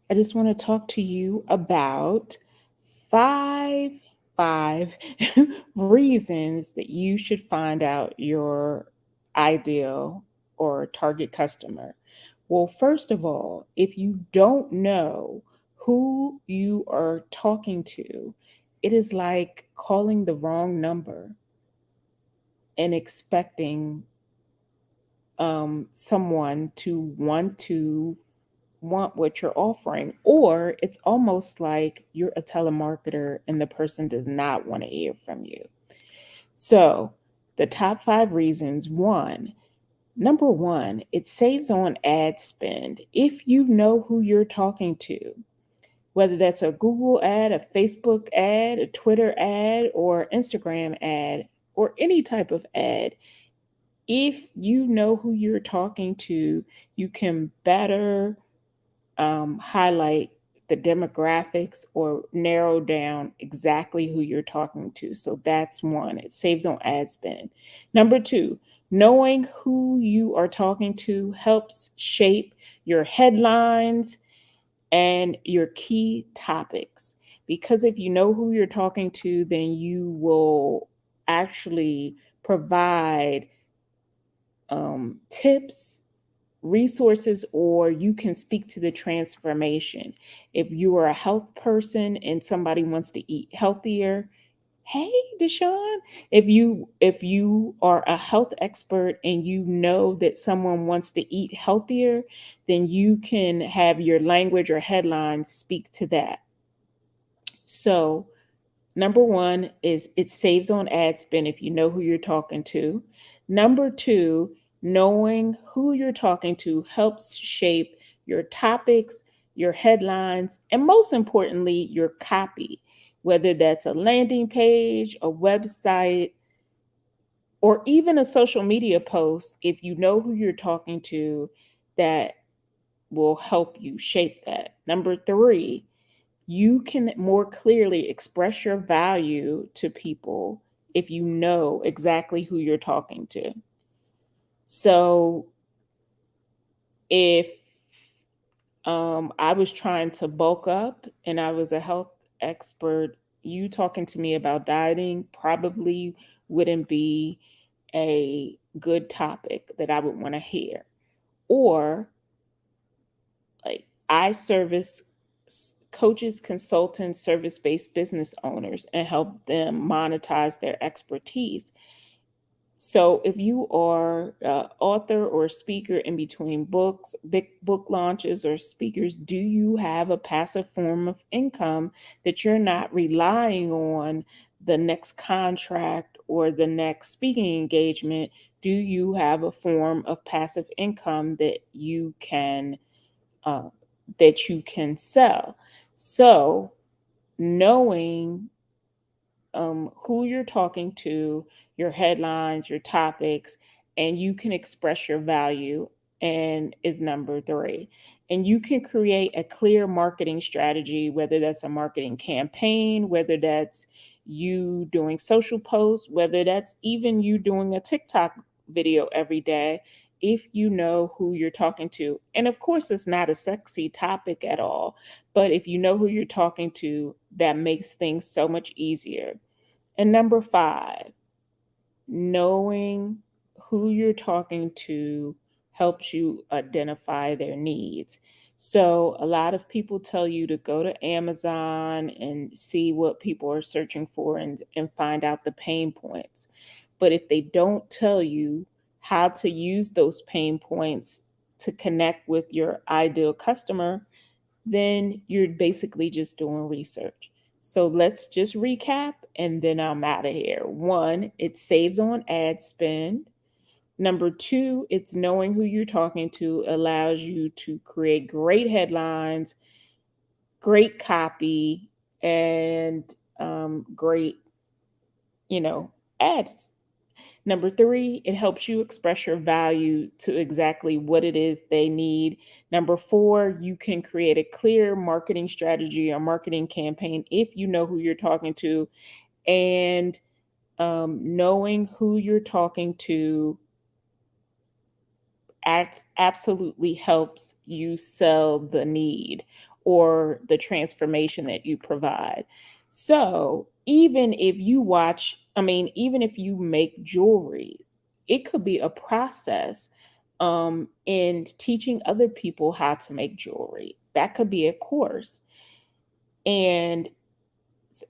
I just want to talk to you about five five reasons that you should find out your ideal or target customer. Well, first of all, if you don't know who you are talking to, it is like calling the wrong number and expecting someone to want what you're offering, or it's almost like you're a telemarketer and the person does not want to hear from you. So, the top five reasons: number one, it saves on ad spend. If you know who you're talking to, whether that's a Google ad, a Facebook ad, a Twitter ad, or Instagram ad, or any type of ad, if you know who you're talking to, you can better highlight the demographics or narrow down exactly who you're talking to. So that's one, it saves on ad spend. Number two, knowing who you are talking to helps shape your headlines and your key topics. Because if you know who you're talking to, then you will actually provide tips, resources, or you can speak to the transformation. If you are a health person and somebody wants to eat healthier, hey Deshaun, if you are a health expert and you know that someone wants to eat healthier, then you can have your language or headlines speak to that. So number one is it saves on ad spend if you know who you're talking to. Number two, knowing who you're talking to helps shape your topics, your headlines, and most importantly, your copy, whether that's a landing page, a website, or even a social media post. If you know who you're talking to, that will help you shape that. Number three, you can more clearly express your value to people if you know exactly who you're talking to. So if I was trying to bulk up and I was a health expert, you talking to me about dieting probably wouldn't be a good topic that I would want to hear. Or like I service coaches, consultants, service based business owners and help them monetize their expertise. So if you are an author or speaker in between books, big book launches or speakers, do you have a passive form of income that you're not relying on the next contract or the next speaking engagement? Do you have a form of passive income uh, that you can sell? So knowing who you're talking to, your headlines, your topics, and you can express your value, and is number three. And you can create a clear marketing strategy, whether that's a marketing campaign, whether that's you doing social posts, whether that's even you doing a TikTok video every day. If you know who you're talking to, and of course, it's not a sexy topic at all, but if you know who you're talking to, that makes things so much easier. And number five, knowing who you're talking to helps you identify their needs. So, a lot of people tell you to go to Amazon and see what people are searching for and find out the pain points. But if they don't tell you how to use those pain points to connect with your ideal customer, then you're basically just doing research. So let's just recap and then I'm out of here. One, it saves on ad spend. Number two, it's knowing who you're talking to allows you to create great headlines, great copy, and great, you know, ads. Number three, it helps you express your value to exactly what it is they need. Number four, you can create a clear marketing strategy or marketing campaign if you know who you're talking to. And knowing who you're talking to absolutely helps you sell the need or the transformation that you provide. So, even if you watch, I mean, even if you make jewelry, it could be a process in teaching other people how to make jewelry. That could be a course. And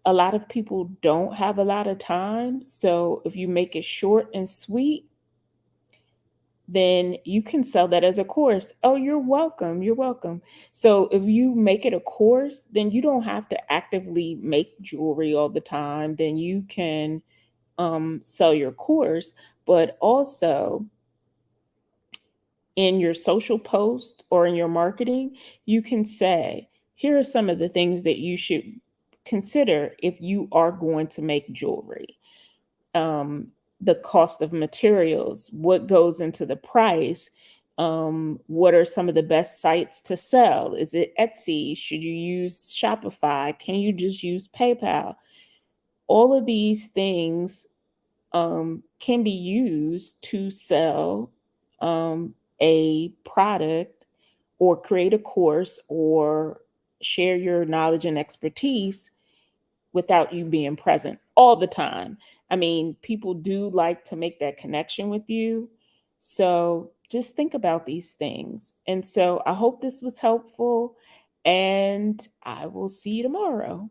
a lot of people don't have a lot of time. So, if you make it short and sweet, then you can sell that as a course. Oh, you're welcome. You're welcome. So if you make it a course, then you don't have to actively make jewelry all the time. Then you can sell your course, but also in your social post or in your marketing, you can say, here are some of the things that you should consider if you are going to make jewelry. um, the cost of materials, what goes into the price, what are some of the best sites to sell? Is it Etsy? Should you use Shopify? Can you just use PayPal? All of these things can be used to sell a product or create a course or share your knowledge and expertise without you being present all the time. I mean, people do like to make that connection with you. So just think about these things. And so I hope this was helpful, and I will see you tomorrow.